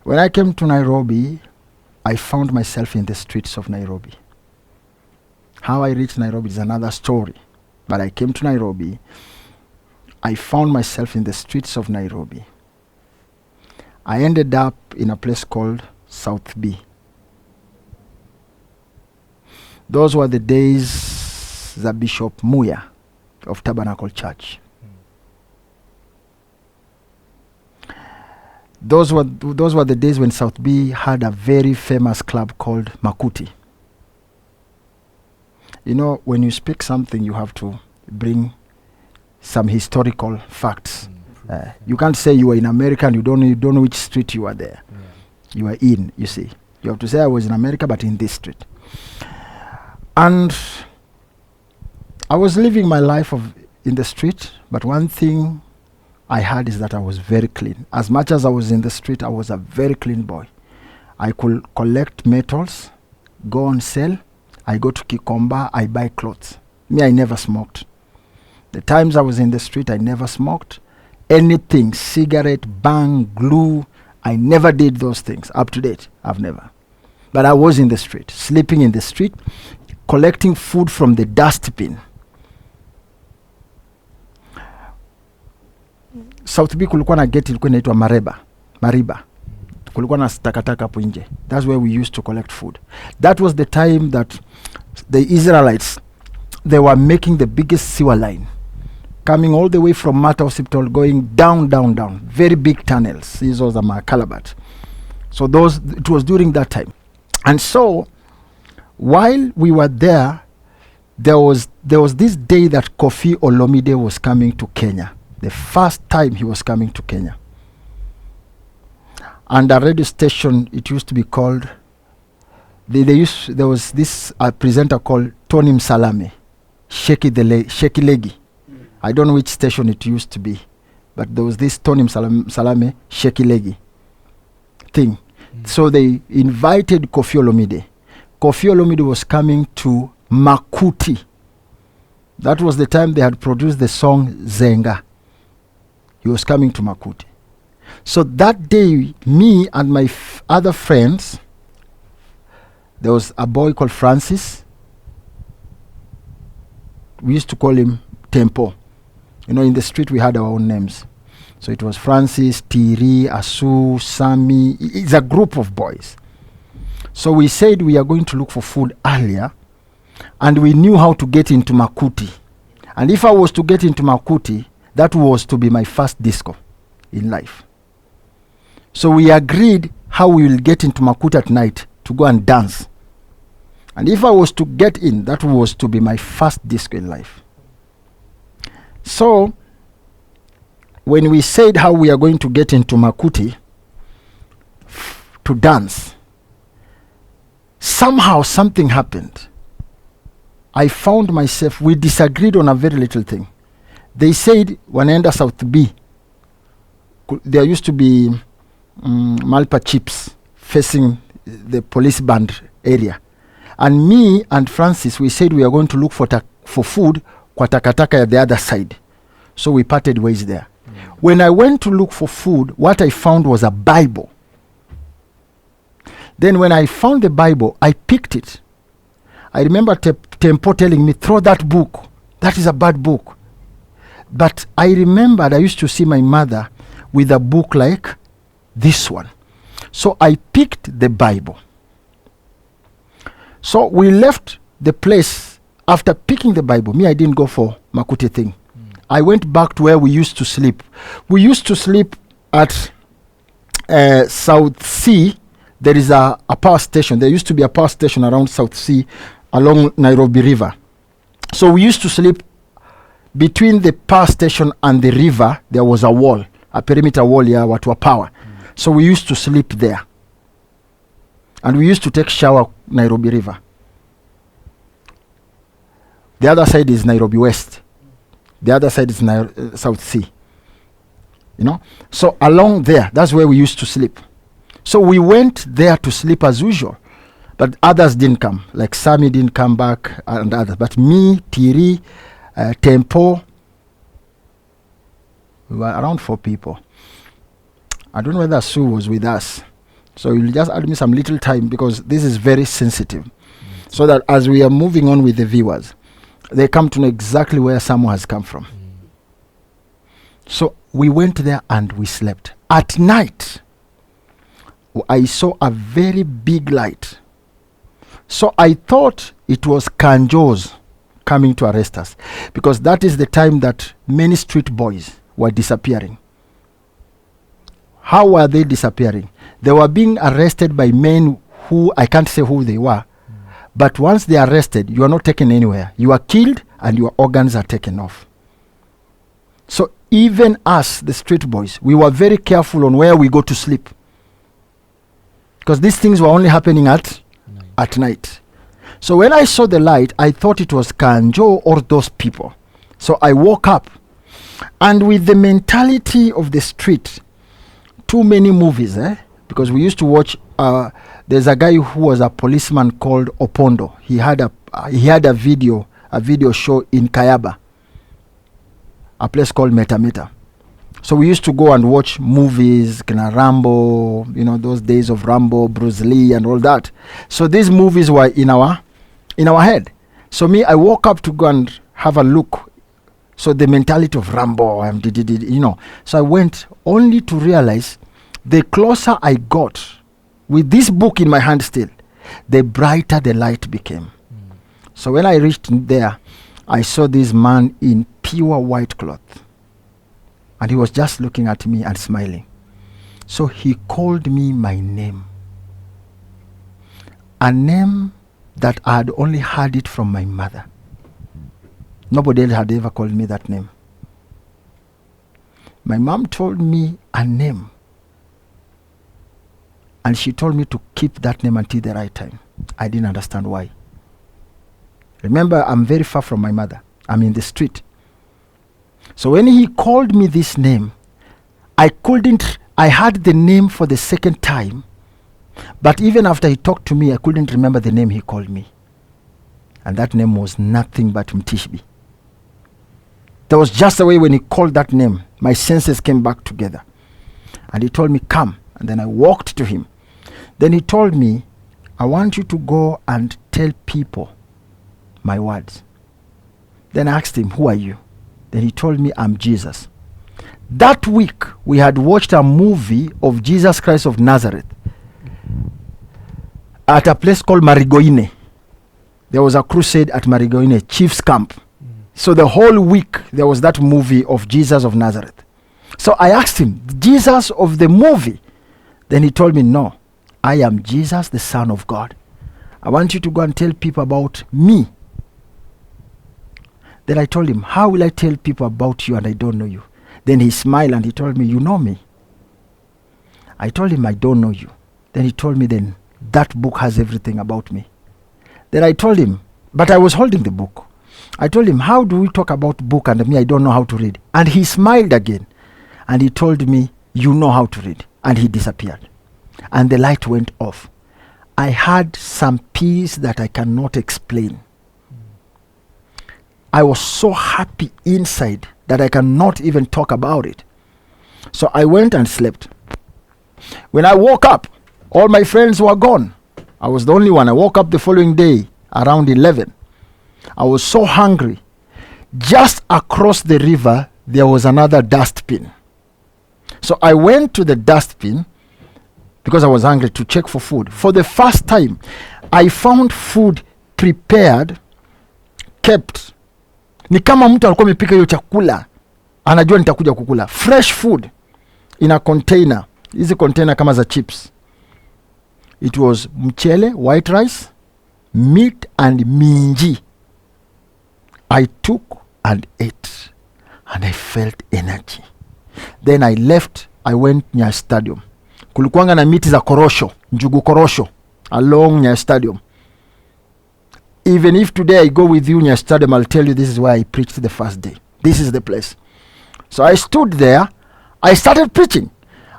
When I came to Nairobi, I found myself in the streets of Nairobi. How I reached Nairobi is another story. But I came to Nairobi. I found myself in the streets of Nairobi. I ended up in a place called South B. Those were the days that Bishop Muya of Tabernacle Church. Those were the days when South B had a very famous club called Makuti. You know, when you speak something, you have to bring some historical facts. You can't say you were in America and you don't know which street you were there. Yeah. You were in, you see. You have to say I was in America, but in this street. And I was living my life in the street, but one thing I had is that I was very clean. As much as I was in the street, I was a very clean boy. I could collect metals, go on sale. I go to Kikomba, I buy clothes. Me, I never smoked. The times I was in the street, I never smoked. Anything, cigarette, bang, glue, I never did those things. Up to date, I've never. But I was in the street, sleeping in the street, collecting food from the dustbin. South B kulikuwa na gate ilikuwa inaitwa Mariba. Kulikuwa na takataka hapo nje. That's where we used to collect food. That was the time that the Israelites, they were making the biggest sewer line, coming all the way from Mata Hospital, going down. Very big tunnels. These was the Calabat. So it was during that time. And so, while we were there was this day that Kofi Olomide was coming to Kenya. The first time he was coming to Kenya. And a radio station, it used to be called, there was this presenter called Tony Msalame, Shaky Legi. I don't know which station it used to be, but there was this Tony Msalame, Shaky Legi thing. So they invited Kofi Olomide. Kofi Olomide was coming to Makuti. That was the time they had produced the song Zenga. He was coming to Makuti. So that day, me and my other friends, there was a boy called Francis. We used to call him Tempo. You know, in the street we had our own names. So it was Francis, Tiri, Asu, Sami. It's a group of boys. So we said we are going to look for food earlier, and we knew how to get into Makuti. And if I was to get into Makuti, that was to be my first disco in life. So we agreed how we will get into Makuti at night to go and dance. And if I was to get in, that was to be my first disco in life. So when we said how we are going to get into Makuti to dance, somehow something happened. I found myself, we disagreed on a very little thing. They said wanaenda South B, there used to be Malpa chips facing the police band area. And me and Francis, we said we are going to look for food kwa takataka at the other side. So we parted ways there. When I went to look for food, what I found was a Bible. Then when I found the Bible, I picked it. I remember Tempo telling me, throw that book. That is a bad book. But I remembered I used to see my mother with a book like this one. So I picked the Bible. So we left the place after picking the Bible. Me, I didn't go for Makuti thing. I went back to where we used to sleep. We used to sleep at South C. There is a power station. There used to be a power station around South C along Nairobi River. So we used to sleep between the power station and the river. There was a wall, a perimeter wall here, what were power. So we used to sleep there. And we used to take shower Nairobi River. The other side is Nairobi West. The other side is South Sea. You know? So along there, that's where we used to sleep. So we went there to sleep as usual. But others didn't come. Like Sami didn't come back and others. But me, Tiri, Tempo, we were around 4 people. I don't know whether Sue was with us. So you'll just add me some little time because this is very sensitive. So that as we are moving on with the viewers, they come to know exactly where Samo has come from. So we went there and we slept. At night, I saw a very big light. So I thought it was Kanjos coming to arrest us, because that is the time that many street boys were disappearing. How were they disappearing? They were being arrested by men who, I can't say who they were, but once they are arrested, you are not taken anywhere. You are killed and your organs are taken off. So even us, the street boys, we were very careful on where we go to sleep, because these things were only happening at night. So when I saw the light, I thought it was Kanjo or those people. So I woke up, and with the mentality of the street, too many movies, because we used to watch, there's a guy who was a policeman called Opondo. He had a video show in Kayaba, a place called Meta. So we used to go and watch movies, Rambo, those days of Rambo, Bruce Lee and all that. So these movies were in our head. So I woke up to go and have a look. So the mentality of Rambo, So I went only to realize the closer I got with this book in my hand still, the brighter the light became. So when I reached there, I saw this man in pure white cloth. And he was just looking at me and smiling. So he called me my name. A name that I had only heard it from my mother. Nobody else had ever called me that name. My mom told me a name. And she told me to keep that name until the right time. I didn't understand why. Remember, I'm very far from my mother. I'm in the street. So when he called me this name, I heard the name for the second time, but even after he talked to me, I couldn't remember the name he called me. And that name was nothing but Mtishiby. There was just a way when he called that name, my senses came back together. And he told me, come. And then I walked to him. Then he told me, I want you to go and tell people my words. Then I asked him, who are you? Then he told me, I'm Jesus. That week, we had watched a movie of Jesus Christ of Nazareth at a place called Marigoine. There was a crusade at Marigoine, Chief's Camp. So the whole week, there was that movie of Jesus of Nazareth. So I asked him, Jesus of the movie? Then he told me, no, I am Jesus, the Son of God. I want you to go and tell people about me. Then I told him, how will I tell people about you and I don't know you? Then he smiled and he told me, you know me. I told him, I don't know you. Then he told me, then that book has everything about me. Then I told him, but I was holding the book. I told him, how do we talk about book and me, I don't know how to read? And he smiled again. And he told me, you know how to read. And he disappeared. And the light went off. I had some peace that I cannot explain. I was so happy inside that I cannot even talk about it. So I went and slept. When I woke up, all my friends were gone. I was the only one. I woke up the following day around 11. I was so hungry. Just across the river, there was another dustbin. So I went to the dustbin because I was hungry to check for food. For the first time, I found food prepared, kept. Ni kama mtu alikuwa amepika hiyo chakula, anajua nitakuja kukula. Fresh food in a container. Hizi container kama za chips. It was mchele, white rice, meat and minji. I took and ate and I felt energy. Then I left, I went near stadium. Kulikuanga na miti za korosho, njugu korosho, along near stadium. Even if today I go with you near stadium, I'll tell you this is where I preached the first day. This is the place. So I stood there, I started preaching.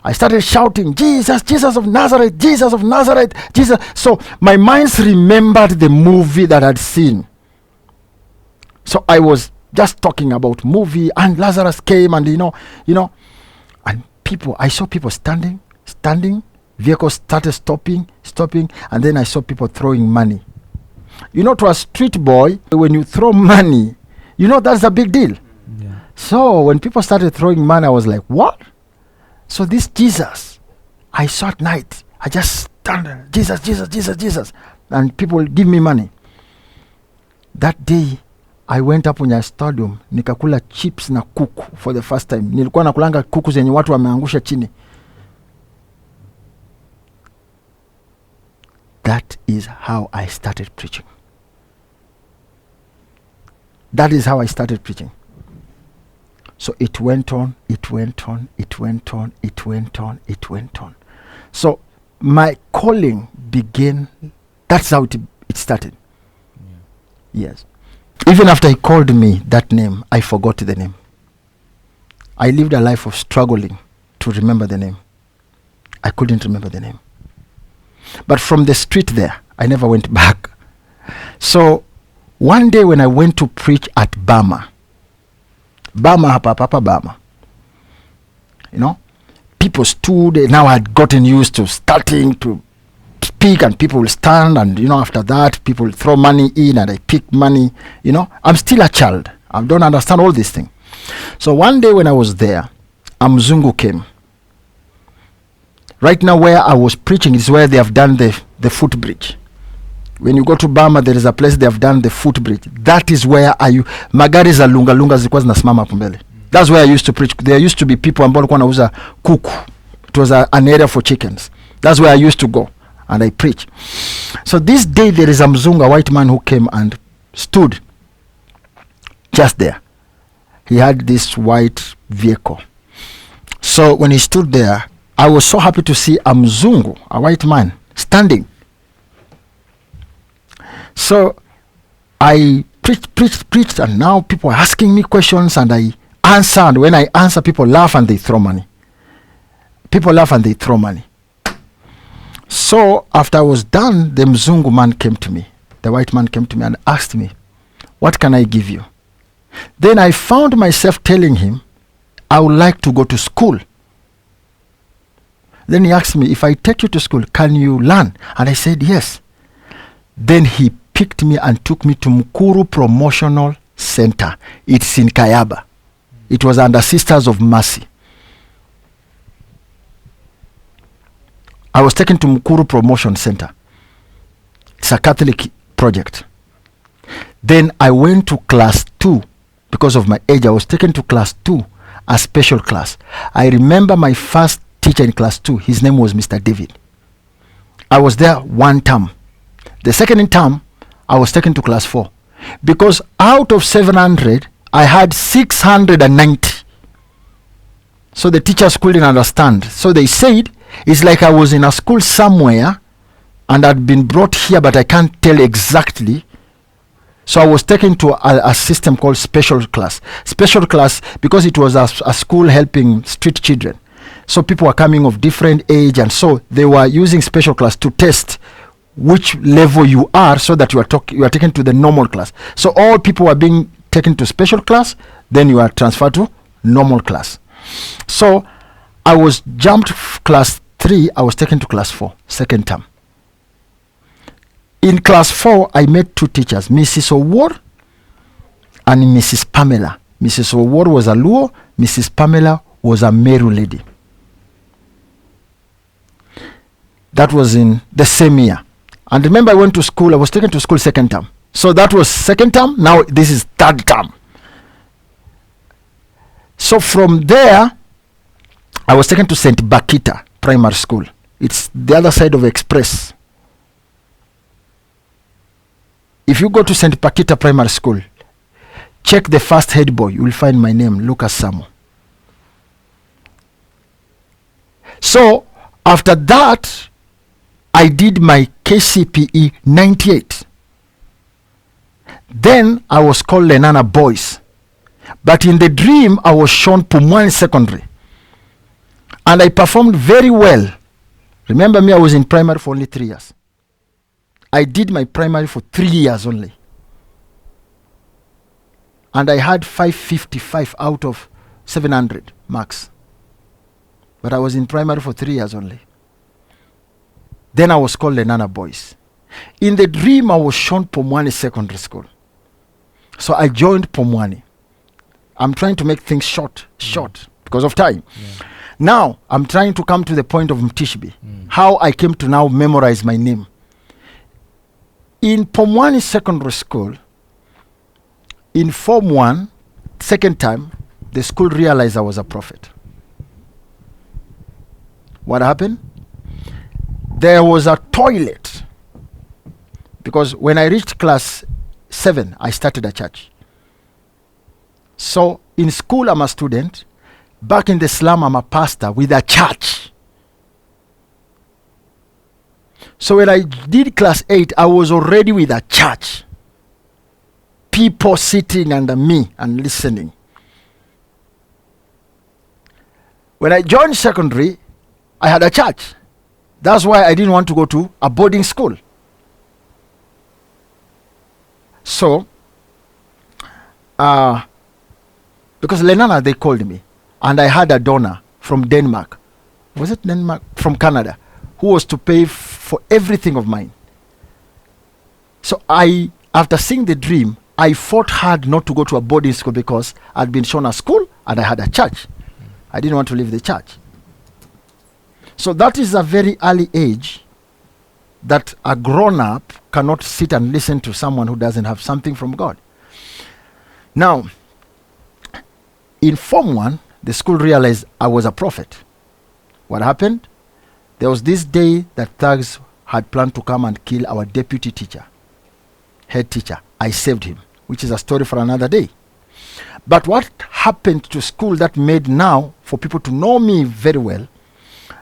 I started shouting, Jesus, Jesus of Nazareth, Jesus of Nazareth, Jesus. So my minds remembered the movie that I'd seen. So I was just talking about movie, and Lazarus came, and you know, and people, I saw people standing, Vehicles started stopping, and then I saw people throwing money. You know, to a street boy, when you throw money, you know that's a big deal. Yeah. So when people started throwing money, I was like, what? So this Jesus, I saw at night, I just stand there, Jesus, Jesus, Jesus, Jesus. And people give me money. That day, I went up on a stadium, nikakula chips na kuku for the first time. Nilikuwa nakulanga kuku zenye watu wameangusha chini. That is how I started preaching. That is how I started preaching. So it went on, it went on, it went on, it went on, it went on. So my calling began, that's how it started. Yeah. Yes. Even after he called me that name, I forgot the name. I lived a life of struggling to remember the name. I couldn't remember the name. But from the street there, I never went back. So one day when I went to preach at Bama, Bama, you know, people stood. Now I had gotten used to starting to speak, and people will stand, and you know, after that, people will throw money in, and I pick money. You know, I'm still a child. I don't understand all these things. So one day when I was there, a mzungu came. Right now where I was preaching is where they have done the footbridge. When you go to Bama, there is a place they have done the footbridge. That is where magari za lunga zilikuwa zinasimama hapo mbele. That's where I used to preach. There used to be people ambao walikuwa wanauza kuku. It was an area for chickens. That's where I used to go and I preach. So this day there is a mzungu, a white man, who came and stood just there. He had this white vehicle. So when he stood there, I was so happy to see a mzungu, a white man, standing. So I preached, and now people are asking me questions, and I answer. And when I answer, people laugh and they throw money. People laugh and they throw money. So after I was done, the mzungu man came to me. The white man came to me and asked me, what can I give you? Then I found myself telling him, I would like to go to school. Then he asked me, if I take you to school, can you learn? And I said, yes. Then he picked me and took me to Mukuru Promotional Center. It's in Kayaba. It was under Sisters of Mercy. I was taken to Mukuru Promotion Center. It's a Catholic project. Then I went to class 2. Because of my age, I was taken to class 2, a special class. I remember my first teacher in class 2. His name was Mr. David. I was there one term. The second term, I was taken to class 4. Because out of 700, I had 690. So the teachers couldn't understand. So they said, it's like I was in a school somewhere and I'd been brought here, but I can't tell exactly. So I was taken to a system called special class. Special class because it was a school helping street children. So people were coming of different age, and so they were using special class to test which level you are, so that you are taken to the normal class. So all people were being taken to special class, then you are transferred to normal class. So I was jumped class 3, I was taken to class 4, second term. In class 4, I met 2 teachers, Mrs. Owor and Mrs. Pamela. Mrs. Owor was a Luo, Mrs. Pamela was a Meru lady. That was in the same year. And remember, I went to school, I was taken to school second term. So that was second term, now this is third term. So from there, I was taken to St. Bakita Primary School. It's the other side of Express. If you go to St. Bakita Primary School, check the first head boy, you will find my name, Lucas Samo. So after that, I did my KCPE 98. Then I was called Lenana Boys. But in the dream, I was shown Pumwani Secondary. And I performed very well. Remember me, I was in primary for only 3 years. I did my primary for 3 years only. And I had 555 out of 700 marks. But I was in primary for 3 years only. Then I was called Lenana Boys. In the dream, I was shown Pomwani Secondary School. So I joined Pomwani. I'm trying to make things short because of time. Yeah. Now, I'm trying to come to the point of Mtishiby, how I came to now memorize my name. In Pomwani Secondary School, in Form 1, second time, the school realized I was a prophet. What happened? There was a toilet. Because when I reached class 7, I started a church. So in school, I'm a student. Back in the slum, I'm a pastor with a church. So when I did class 8, I was already with a church. People sitting under me and listening. When I joined secondary, I had a church. That's why I didn't want to go to a boarding school. So, because Lenana, they called me. And I had a donor from Denmark. Was it Denmark? From Canada. Who was to pay for everything of mine. So after seeing the dream, I fought hard not to go to a boarding school because I'd been shown a school and I had a church. I didn't want to leave the church. So that is a very early age that a grown-up cannot sit and listen to someone who doesn't have something from God. Now, in Form 1, the school realized I was a prophet. What happened? There was this day that thugs had planned to come and kill our deputy teacher, head teacher. I saved him, which is a story for another day. But what happened to school that made now for people to know me very well,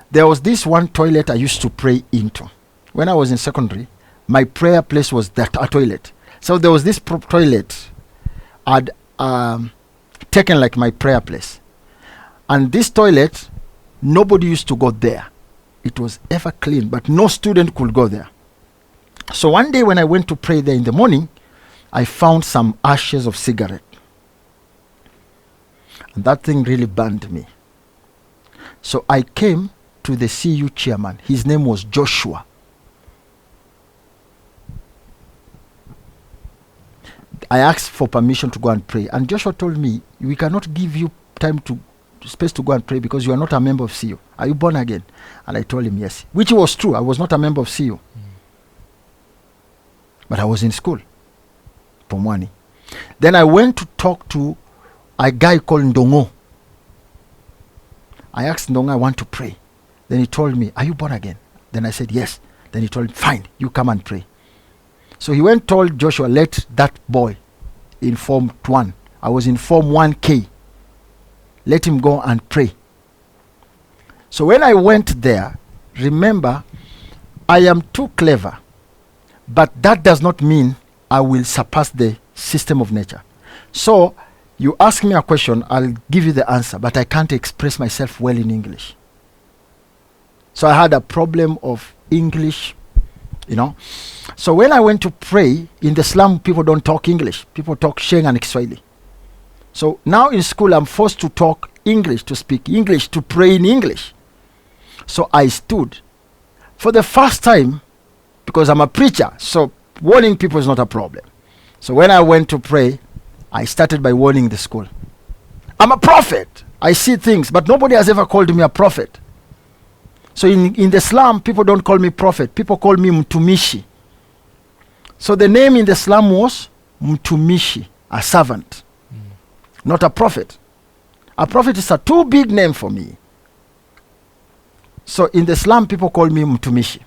there was this one toilet I used to pray into. When I was in secondary, my prayer place was that a toilet. So there was this toilet I'd taken like my prayer place. And this toilet, nobody used to go there. It was ever clean, but no student could go there. So one day when I went to pray there in the morning, I found some ashes of cigarette. And that thing really burned me. So I came to the CU chairman. His name was Joshua. I asked for permission to go and pray. And Joshua told me, we cannot give you space to go and pray because you are not a member of CU. Are you born again? And I told him yes. Which was true. I was not a member of CU. But I was in school. Pomwani. Then I went to talk to a guy called Ndongo. I asked Ndongo, I want to pray. Then he told me, are you born again? Then I said, yes. Then he told me, fine, you come and pray. So he went and told Joshua, let that boy in Form 1. I was in Form 1K. Let him go and pray. So when I went there, remember, I am too clever. But that does not mean I will surpass the system of nature. So you ask me a question, I'll give you the answer, but I can't express myself well in English. So I had a problem of English, So when I went to pray, in the slum, people don't talk English. People talk Sheng and Kiswahili. So now in school, I'm forced to talk English, to speak English, to pray in English. So I stood. For the first time, because I'm a preacher, so warning people is not a problem. So when I went to pray, I started by warning the school. I'm a prophet. I see things, but nobody has ever called me a prophet. So in the slum, people don't call me prophet. People call me Mtumishi. So the name in the slum was Mtumishi, a servant, not a prophet. A prophet is a too big name for me. So in the slum, people call me Mtumishi.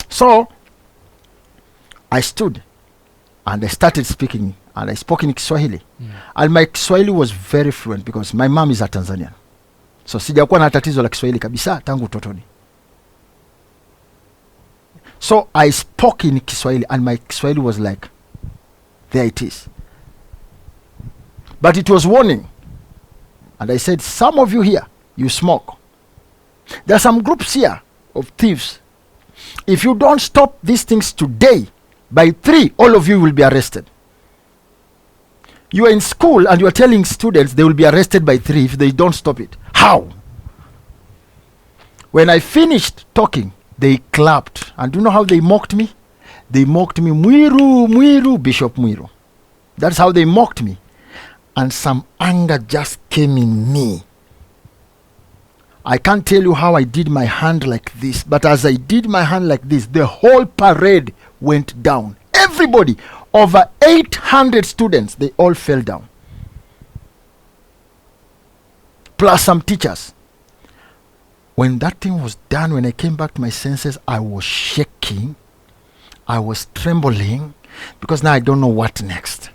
So I stood and I started speaking, and I spoke in Kiswahili. And my Kiswahili was very fluent because my mom is a Tanzanian. So sijakuwa na tatizo la Kiswahili kabisa tangu utotoni. So I spoke in Kiswahili and my Kiswahili was like, there it is. But it was warning. And I said, some of you here, you smoke. There are some groups here of thieves. If you don't stop these things today, by 3, all of you will be arrested. You are in school and you are telling students they will be arrested by 3 if they don't stop it. How? When I finished talking, They clapped. And do you know how they mocked me? They mocked me, Mwiru, Mwiru, Bishop Mwiru. That's how they mocked me. And some anger just came in me. I can't tell you how I did my hand like this, but as I did my hand like this, the whole parade went down. Everybody, over 800 students, they all fell down. Plus some teachers. When that thing was done, when I came back to my senses, I was shaking. I was trembling because now I don't know what next.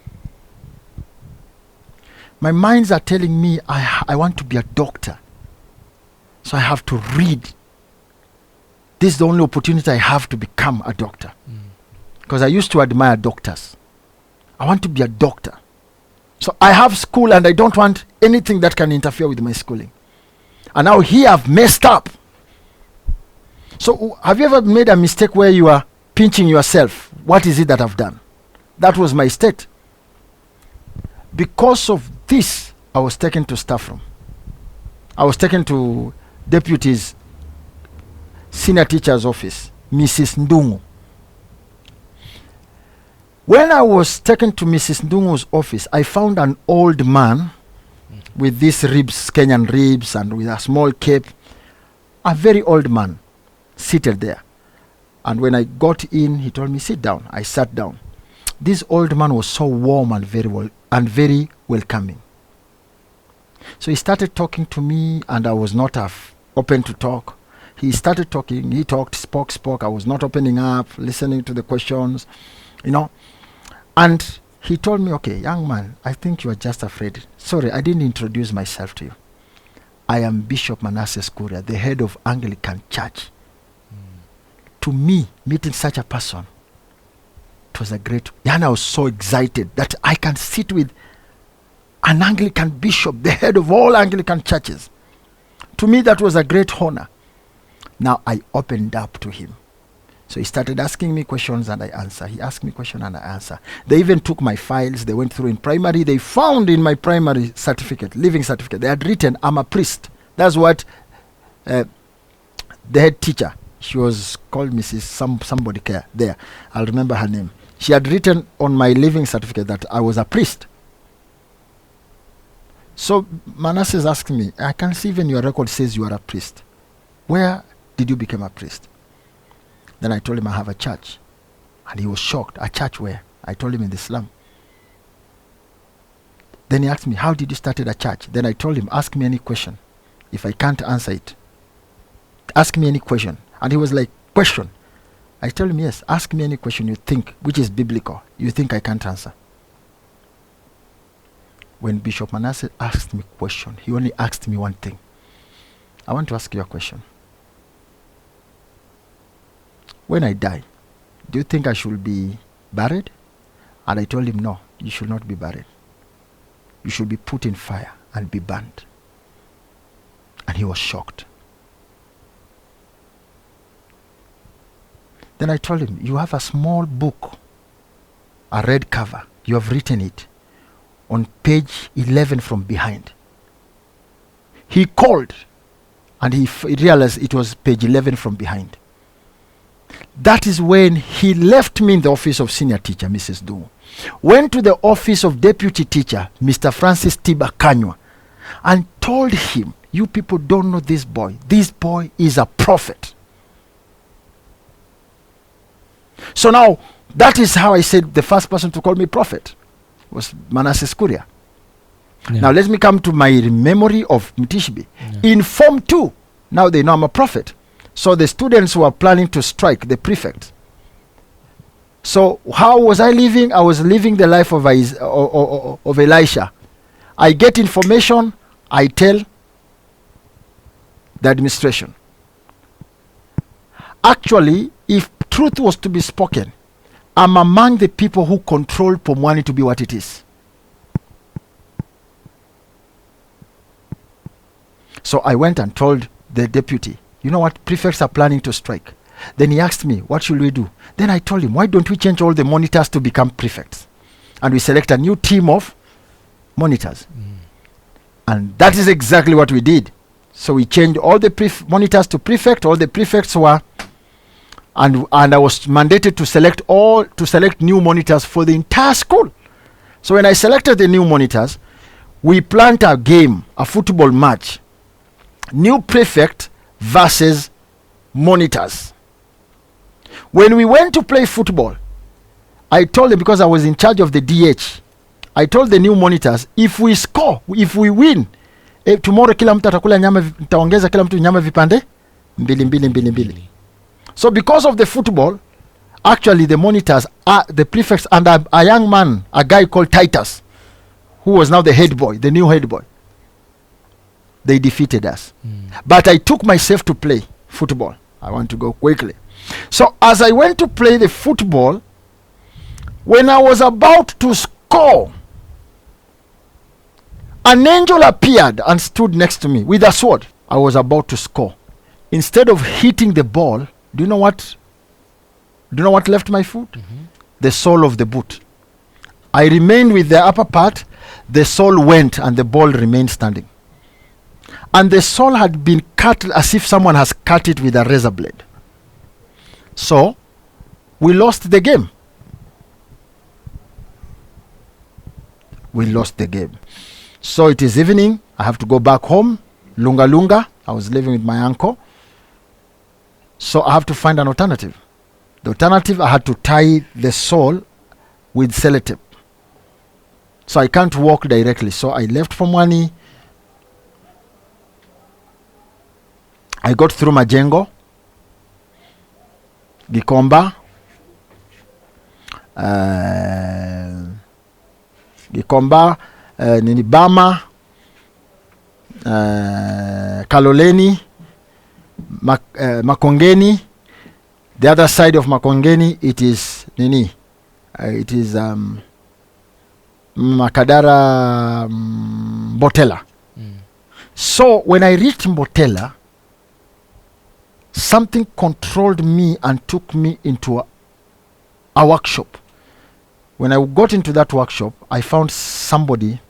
My minds are telling me I want to be a doctor. So I have to read. This is the only opportunity I have to become a doctor. Because I used to admire doctors. I want to be a doctor. So I have school and I don't want anything that can interfere with my schooling. And now here I've messed up. So have you ever made a mistake where you are pinching yourself? What is it that I've done? That was my state. Because of this, I was taken to staff room. I was taken to deputy's senior teacher's office, Mrs. Ndungu. When I was taken to Mrs. Ndungu's office, I found an old man with these ribs, Kenyan ribs, and with a small cape. A very old man seated there. And when I got in, he told me, sit down. I sat down. This old man was so warm and very welcoming. So he started talking to me, and I was not open to talk. He started talking. He talked, spoke. I was not opening up, listening to the questions, And he told me, okay, young man, I think you are just afraid. Sorry, I didn't introduce myself to you. I am Bishop Manasseh Kuria, the head of Anglican Church. To me, meeting such a person, it was a great... And I was so excited that I can sit with an Anglican bishop, the head of all Anglican churches. To me, that was a great honor. Now I opened up to him. So he started asking me questions and I answer. He asked me question and I answer. They even took my files. They went through in primary. They found in my primary certificate, living certificate, they had written, I'm a priest. That's what the head teacher, she was called Mrs. Somebody care there. I'll remember her name. She had written on my living certificate that I was a priest. So Manasseh asked me, I can see even your record says you are a priest. Where did you become a priest? Then I told him I have a church. And he was shocked. A church where? I told him in the slum. Then he asked me, how did you start a church? Then I told him, ask me any question. If I can't answer it, ask me any question. And he was like, question? I told him, yes, ask me any question you think, which is biblical, you think I can't answer. When Bishop Manasseh asked me a question, he only asked me one thing. I want to ask you a question. When I die, do you think I should be buried? And I told him, no, you should not be buried. You should be put in fire and be burned. And he was shocked. Then I told him, you have a small book, a red cover. You have written it on page 11 from behind. He called and he realized it was page 11 from behind. That is when he left me in the office of senior teacher, Mrs. Dungu, went to the office of deputy teacher, Mr. Francis Tiba Kanywa, and told him, you people don't know this boy. This boy is a prophet. So now, that is how I said the first person to call me prophet was Manasseh Kuria. Yeah. Now let me come to my memory of Mtishiby. Yeah. In Form 2, now they know I'm a prophet. So the students were planning to strike the prefect. So how was I living? I was living the life of Elisha. I get information, I tell the administration. Actually, if truth was to be spoken, I'm among the people who control Pumwani to be what it is. So I went and told the deputy, you know what, prefects are planning to strike. Then he asked me, what should we do? Then I told him, why don't we change all the monitors to become prefects? And we select a new team of monitors. And that is exactly what we did. So we changed all the monitors to prefect. All the prefects were And I was mandated to select new monitors for the entire school. So when I selected the new monitors, we planned a game, a football match. New prefect versus monitors. When we went to play football, I told them, because I was in charge of the DH, I told the new monitors, if we score, if we win, tomorrow kila mtu atakula nyama, nitaongeza kila mtu nyama vipande mbili. So because of the football, actually the monitors, the prefects, and a young man, a guy called Titus, who was now the head boy, the new head boy, they defeated us. But I took myself to play football. I want to go quickly. So as I went to play the football, when I was about to score, an angel appeared and stood next to me with a sword. I was about to score. Instead of hitting the ball, do you know what left my foot? The sole of the boot. I remained with the upper part. The sole went and the ball remained standing. And the sole had been cut as if someone has cut it with a razor blade. So we lost the game. So it is evening. I have to go back home. Lunga. I was living with my uncle. So I have to find an alternative. The alternative, I had to tie the sole with sellotape. So I can't walk directly. So I left for Mwani. I got through Majengo, Gikomba, Ninibama, Kaloleni, Makongeni. The other side of Makongeni, it is Makadara, Mbotela. So when I reached Mbotela, something controlled me and took me into a workshop. When I got into that workshop, I found somebody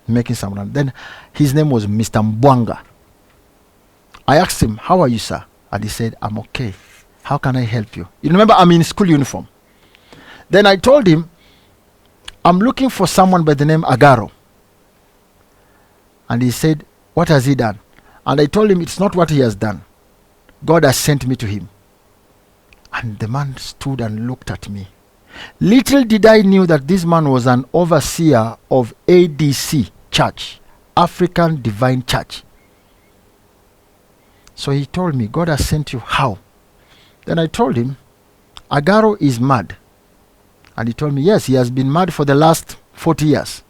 making some run. Then his name was Mr. Mbwanga. I asked him, "How are you, sir?" And he said, "I'm okay. How can I help you?" You remember, I'm in school uniform. Then I told him, "I'm looking for someone by the name Agaro." And he said, "What has he done?" And I told him, "It's not what he has done. God has sent me to him." And the man stood and looked at me. Little did I knew that this man was an overseer of ADC Church, African Divine Church. So he told me, "God has sent you." How? Then I told him, "Agaro is mad." And he told me, "Yes, he has been mad for the last 40 years.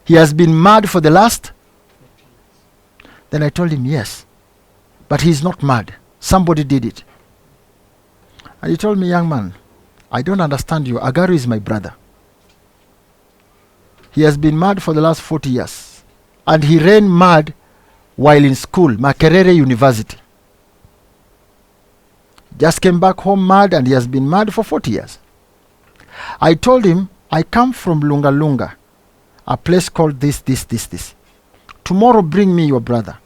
He has been mad for the last." Then I told him, "Yes, but he's not mad. Somebody did it." And he told me, "Young man, I don't understand you. Agaro is my brother. He has been mad for the last 40 years. And he ran mad while in school, Makerere University. Just came back home mad, and he has been mad for 40 years. I told him, I come from Lunga, a place called this. Tomorrow bring me your brother.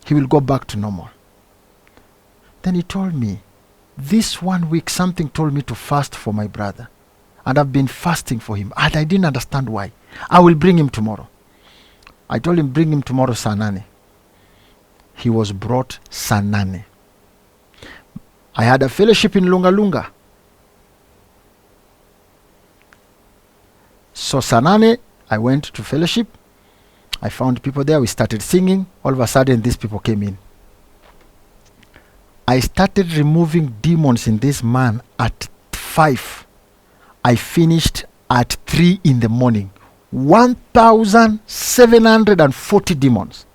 He will go back to normal." Then he told me, this 1 week something told me to fast for my brother. And I've been fasting for him. And I didn't understand why. I will bring him tomorrow. I told him, bring him tomorrow Sanane. He was brought Sanane. I had a fellowship in Lunga. So Sanane, I went to fellowship. I found people there. We started singing. All of a sudden, these people came in. I started removing demons in this man at 5. I finished at 3 in the morning. 1,740 demons.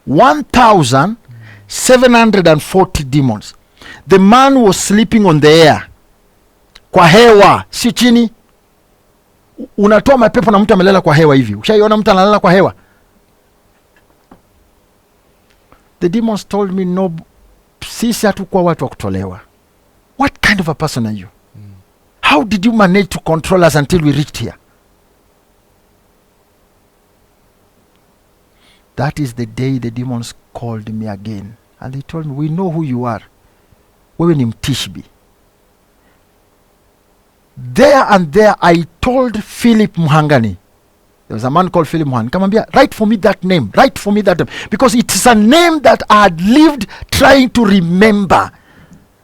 1,740 demons. The man was sleeping on the air. Kwa hewa, si chini. Unatoa mapepo na mtu amelala kwa hewa hivi. Ushaiona mtu analala kwa hewa? The demons told me, no, sisi hatukuwa watu wa kutolewa. What kind of a person are you? How did you manage to control us until we reached here? That is the day the demons called me again And they told me, we know who you are. Wewe ni Mtishiby. There and there, I told Philip Muhangani. There was a man called Philip Muhangani. Kamambia, write for me that name. Write for me that name. Because it's a name that I had lived trying to remember.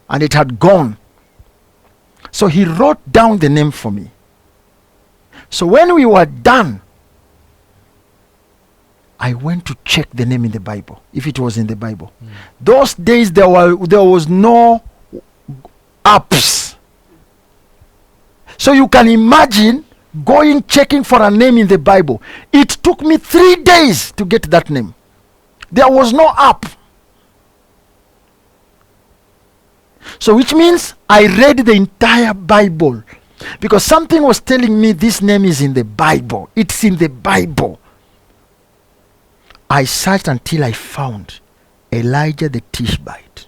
And it had gone. So he wrote down the name for me. So when we were done, I went to check the name in the Bible, if it was in the Bible. Those days there was no apps. So you can imagine going checking for a name in the Bible. It took me 3 days to get that name. There was no app. So which means I read the entire Bible, because something was telling me this name is in the Bible. It's in the Bible. I searched until I found Elijah the Tishbite.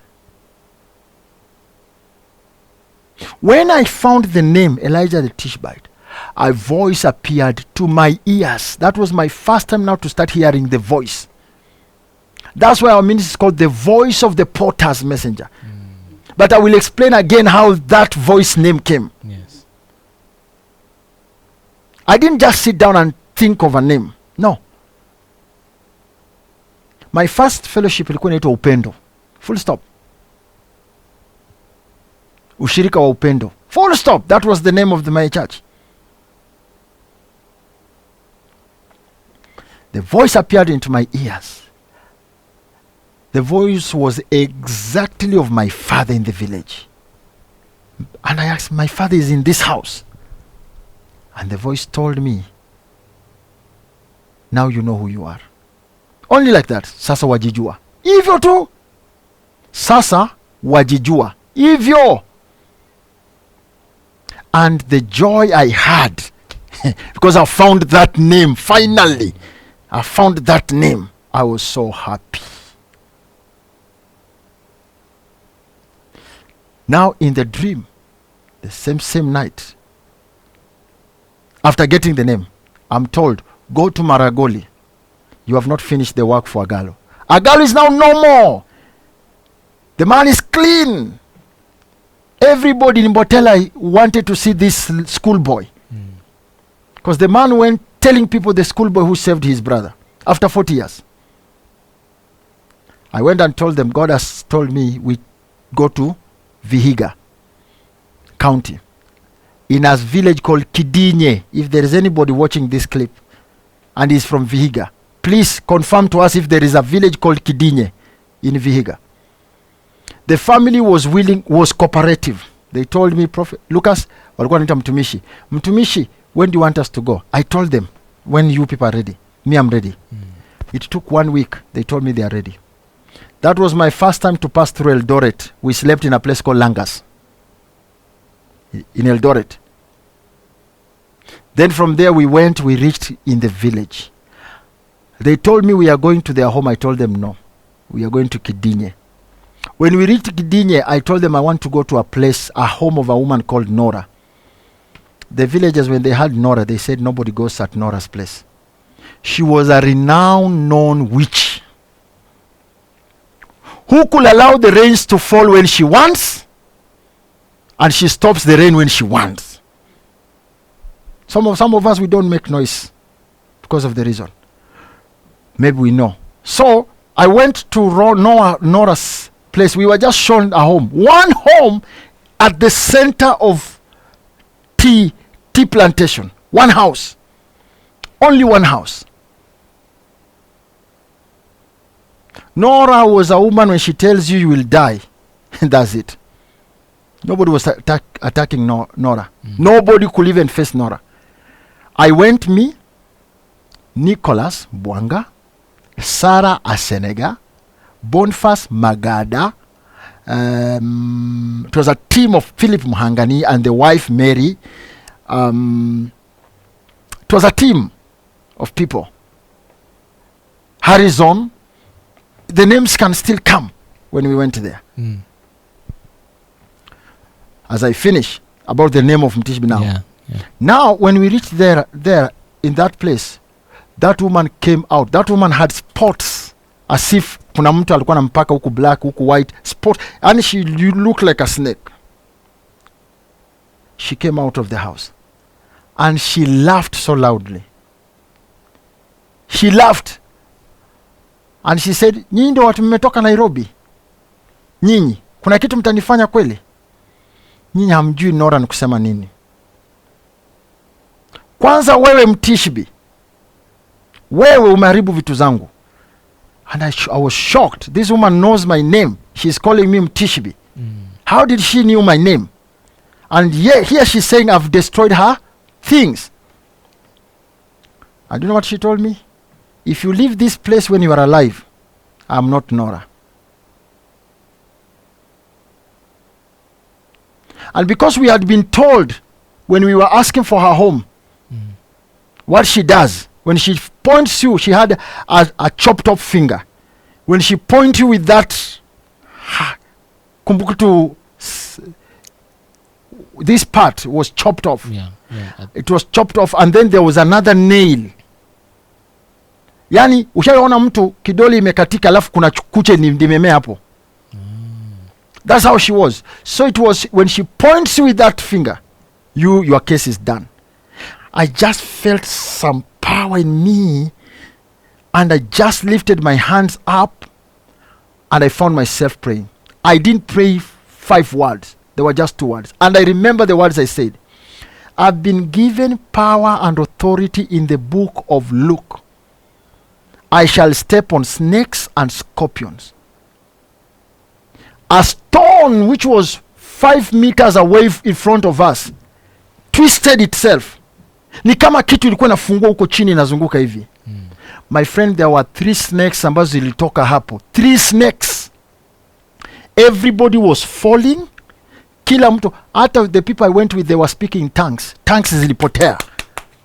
When I found the name Elijah the Tishbite, a voice appeared to my ears. That was my first time now to start hearing the voice. That's why our ministry is called the voice of the potter's messenger. But I will explain again how that voice name came. Yes. I didn't just sit down and think of a name. No. My first fellowship ilikuwa inaitwa Upendo. Full stop. Ushirika wa Upendo. Full stop. That was the name of my church. The voice appeared into my ears. The voice was exactly of my father in the village. And I asked, my father is in this house. And the voice told me, now you know who you are. Only like that. Sasa wajijua. Hivyo tu. Sasa wajijua. Hivyo. And the joy I had, because I found that name, finally. I found that name. I was so happy. Now in the dream, the same night, after getting the name, I'm told, go to Maragoli. You have not finished the work for Agalo. Agalo is now no more. The man is clean. Everybody in Botella wanted to see this schoolboy. Because the man went telling people the schoolboy who saved his brother after 40 years. I went and told them, God has told me we go to Vihiga County in a village called Kidinye. If there is anybody watching this clip and is from Vihiga, please confirm to us if there is a village called Kidinye in Vihiga. The family was willing, was cooperative. They told me, Prophet Lucas, walikuwa wanaita Mtumishi. Mtumishi, when do you want us to go? I told them, when you people are ready. Me, I'm ready. It took 1 week. They told me they are ready. That was my first time to pass through Eldoret. We slept in a place called Langas in Eldoret. Then from there we reached in the village. They told me we are going to their home. I told them no. We are going to Kidinye. When we reached Kidinye, I told them I want to go to a place, a home of a woman called Nora. The villagers, when they heard Nora, they said nobody goes at Nora's place. She was a renowned known witch who could allow the rains to fall when she wants, and she stops the rain when she wants. Some of us, we don't make noise because of the reason. Maybe we know. So I went to Nora's place. We were just shown a home. One home at the center of tea plantation. One house. Only one house. Nora was a woman, when she tells you you will die, that's it. Nobody was attacking Nora. Nobody could even face Nora. I went, me, Nicholas Bwanga, Sarah Asenega, Boniface Magada. It was a team of Philip Muhangani and the wife Mary. It was a team of people. Harrison. The names can still come when we went there. As I finish about the name of Mtishiby now. Yeah. Now, when we reached there in that place, that woman came out. That woman had spots as if kuna mtu alikuwa anampaka huku black, huku white, spot, and you look like a snake. She came out of the house and she laughed so loudly. She laughed and she said, nyinyi ndio watu mmetoka Nairobi? Nyinyi kuna kitu mtanifanya kweli? Nyinyi hamjui Nora ni kusema nini. Kwanza wewe Mtishiby, wewe umeharibu vitu zangu. And I was shocked. This woman knows my name. She's calling me Mtishiby. How did she knew my name? And here she's saying I've destroyed her things. And you know what she told me? If you leave this place when you are alive, I'm not Nora. And because we had been told when we were asking for her home, what she does, when she points you, she had a chopped off finger. When she points you with that, kumbukutu, this part was chopped off. It was chopped off, and then there was another nail. Yani, ushaona mtu kidole imekatika alafu kuna kuche ndimemea hapo. That's how she was. So it was when she points you with that finger, your case is done. I just felt some power in me, and I just lifted my hands up, and I found myself praying. I didn't pray 5 words. There were just 2 words. And I remember the words I said. I've been given power and authority in the book of Luke. I shall step on snakes and scorpions. A stone which was 5 meters away in front of us twisted itself. Ni kama kitu ilikuwa inafungua huko chini inazunguka hivi. My friend, there were 3 snakes ambazo zilitoka hapo. 3 snakes. Everybody was falling. Kila mtu, hata the people I went with, they were speaking tongues. Tongues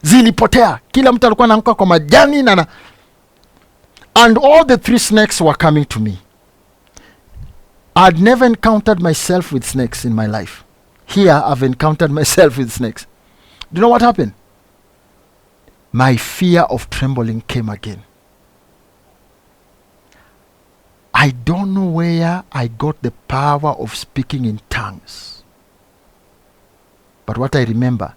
zilipotea. Kila mtu alikuwa anaanguka kwa majani na and all the 3 snakes were coming to me. I'd never encountered myself with snakes in my life. Here I've encountered myself with snakes. Do you know what happened? My fear of trembling came again. I don't know where I got the power of speaking in tongues. But what I remember,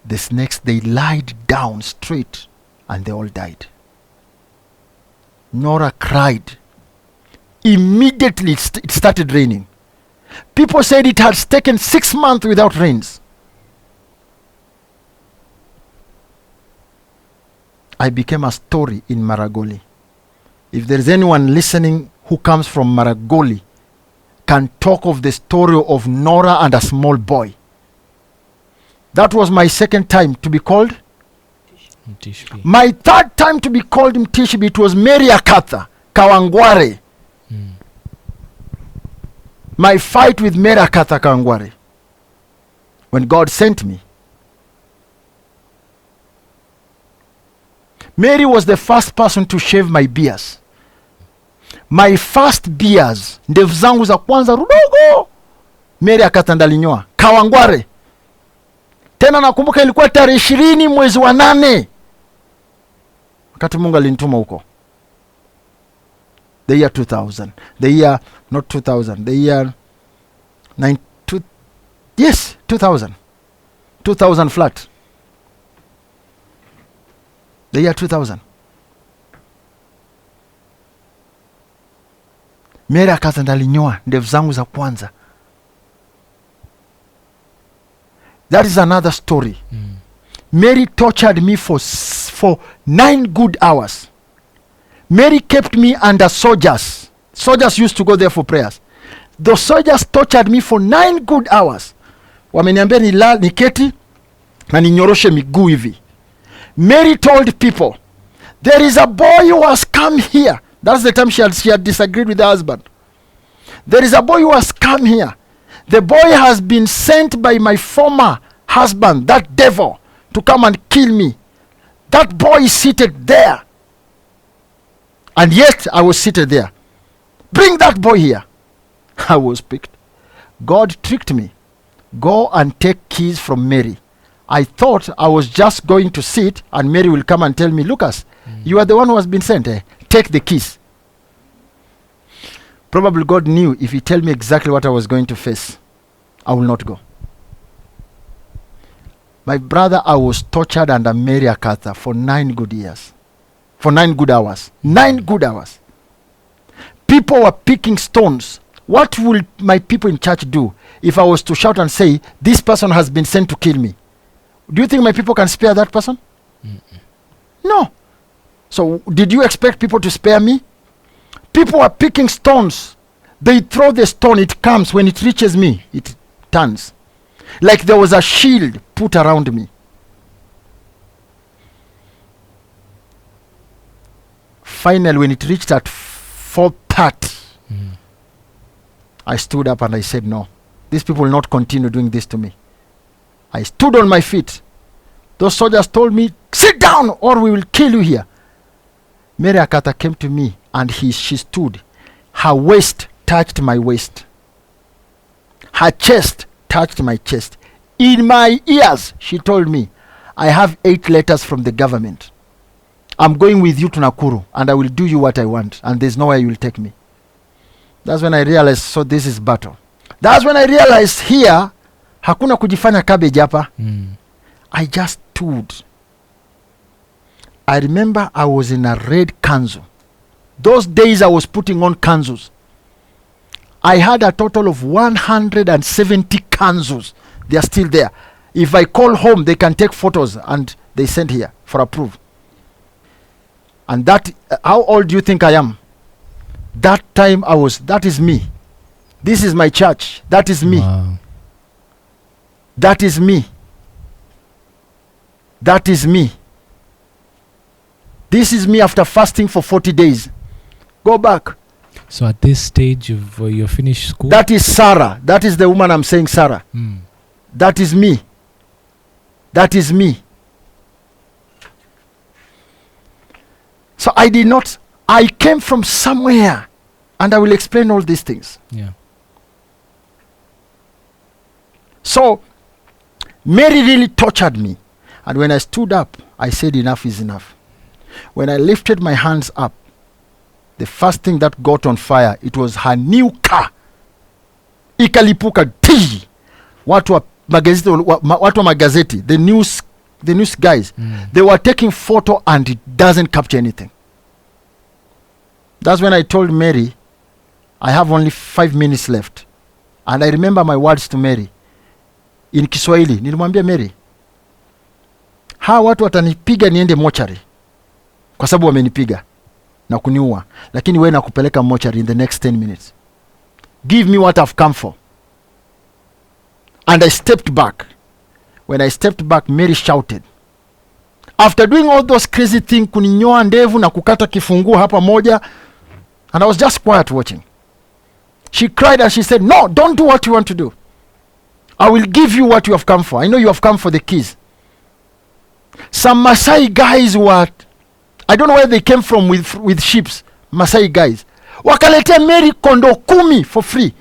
the snakes, they lied down straight and they all died. Nora cried. Immediately it started raining. People said it had taken 6 months without rains. I became a story in Maragoli. If there is anyone listening who comes from Maragoli, can talk of the story of Nora and a small boy. That was my 2nd time to be called Mtishiby. My 3rd time to be called Mtishiby, it was Miraculous, Kawangware. My fight with Miraculous Kawangware. When God sent me. Mary was the first person to shave my beards. My first beards, ndevu zangu za kwanza rudogo, Mary akatandalinyoa. Kawangware. Tena nakumbuka ilikuwa tarehe 20 mwezi wa 8. Wakati Mungu alinituma huko. The year 2000. The year, not 2000. The year 2000. 2000 flat. The year 2000. Mary akatandalinyoa ndevu zangu za kwanza. That is another story. Mary tortured me for 9 good hours. Mary kept me under soldiers. Soldiers used to go there for prayers. The soldiers tortured me for 9 good hours. Wameniambia niketi na ninyoroshe miguu hivi. Mary told people, there is a boy who has come here. That's the time she had disagreed with her husband. There is a boy who has come here. The boy has been sent by my former husband, that devil, to come and kill me. That boy is seated there. And yet I was seated there. Bring that boy here. I was picked. God tricked me. Go and take keys from Mary. I thought I was just going to sit and Mary will come and tell me, Lucas, you are the one who has been sent. Take the keys. Probably God knew if he tell me exactly what I was going to face, I will not go. My brother, I was tortured under Mary Akatha for 9 good years. For 9 good hours. 9 good hours. People were picking stones. What will my people in church do if I was to shout and say, this person has been sent to kill me? Do you think my people can spare that person? No. So did you expect people to spare me? People are picking stones. They throw the stone, it comes. When it reaches me, it turns. Like there was a shield put around me. Finally, when it reached at 4:30, I stood up and I said, no, these people will not continue doing this to me. I stood on my feet. Those soldiers told me, sit down or we will kill you here. Mary Akatha came to me and she stood. Her waist touched my waist. Her chest touched my chest. In my ears, she told me, I have 8 letters from the government. I'm going with you to Nakuru and I will do you what I want and there's nowhere you will take me. That's when I realized, so this is battle. That's when I realized here, hakuna kujifanya cabbage hapa. I just stood. I remember I was in a red kanzu. Those days I was putting on kanzus. I had a total of 170 kanzus. They are still there. If I call home, they can take photos and they send here for approval. And that, how old do you think I am? That time that is me. This is my church. That is me. Wow. That is me. That is me. This is me after fasting for 40 days. Go back. So at this stage of your finished school? That is Sarah. That is the woman I'm saying, Sarah. That is me. That is me. So I came from somewhere, and I will explain all these things. Yeah. So Mary really tortured me. And when I stood up, I said enough is enough. When I lifted my hands up, the first thing that got on fire, it was her new car. Ikalipuka tii. Watu wa magazeti, the news guys, they were taking photo and it doesn't capture anything. That's when I told Mary, I have only 5 minutes left. And I remember my words to Mary. In Kiswahili, nilimwambia Mary, hawa watu watanipiga niende mochari. Kwa sababu wamenipiga na kuniua. Lakini wewe nakupeleka mochari in the next 10 minutes. Give me what I've come for. And I stepped back. When I stepped back, Mary shouted. After doing all those crazy things, kuninyoa ndevu na kukata kifunguo hapa moja, and I was just quiet watching. She cried and she said, no, don't do what you want to do. I will give you what you have come for. I know you have come for the keys. Some Masai guys were, I don't know where they came from with sheep. Masai guys. Wakaletea Mary kondo 10 for free.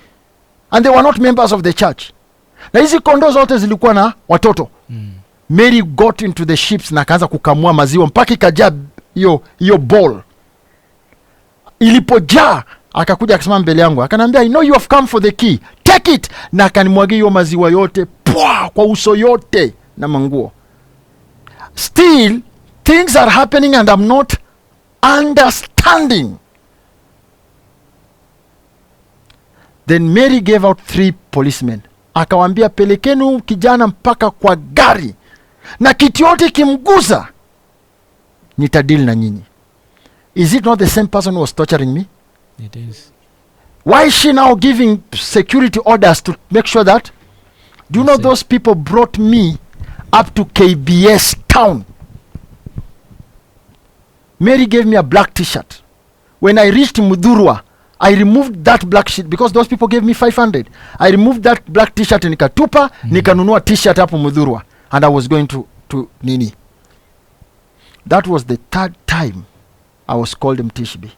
And they were not members of the church. Na hizi kondo zote zilikuwa na watoto. Mary got into the sheep na akaanza kukamua maziwa mpaka ikajaa hiyo bowl. Ilipojaa akakuja akasema mbele yangu, akaniambia, I know you have come for the key. Take it. Na akanimwagia hiyo maziwa yote kwa uso yote na manguo. Still, things are happening and I'm not understanding. Then Mary gave out 3 policemen. Akawambia, pelekenu kijana mpaka kwa gari. Na kitu yote kimguza, nitadili na nyinyi. Is it not the same person who was torturing me? It is. Why is she now giving security orders to make sure that? Do you know those people brought me up to KBS town? Mary gave me a black t-shirt. When I reached Mudhurwa, I removed that black sheet because those people gave me 500. I removed that black t-shirt nikatupa, nikanunua t-shirt hapo Mudhurwa, and I was going to Nini. That was the 3rd time I was called Mtishiby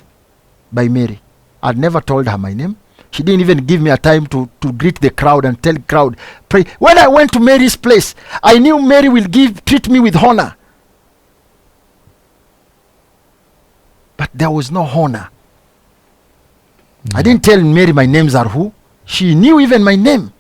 by Mary. I'd never told her my name. She didn't even give me a time to greet the crowd and tell the crowd, pray. When I went to Mary's place, I knew Mary will treat me with honor. But there was no honor. I didn't tell Mary my names are who. She knew even my name.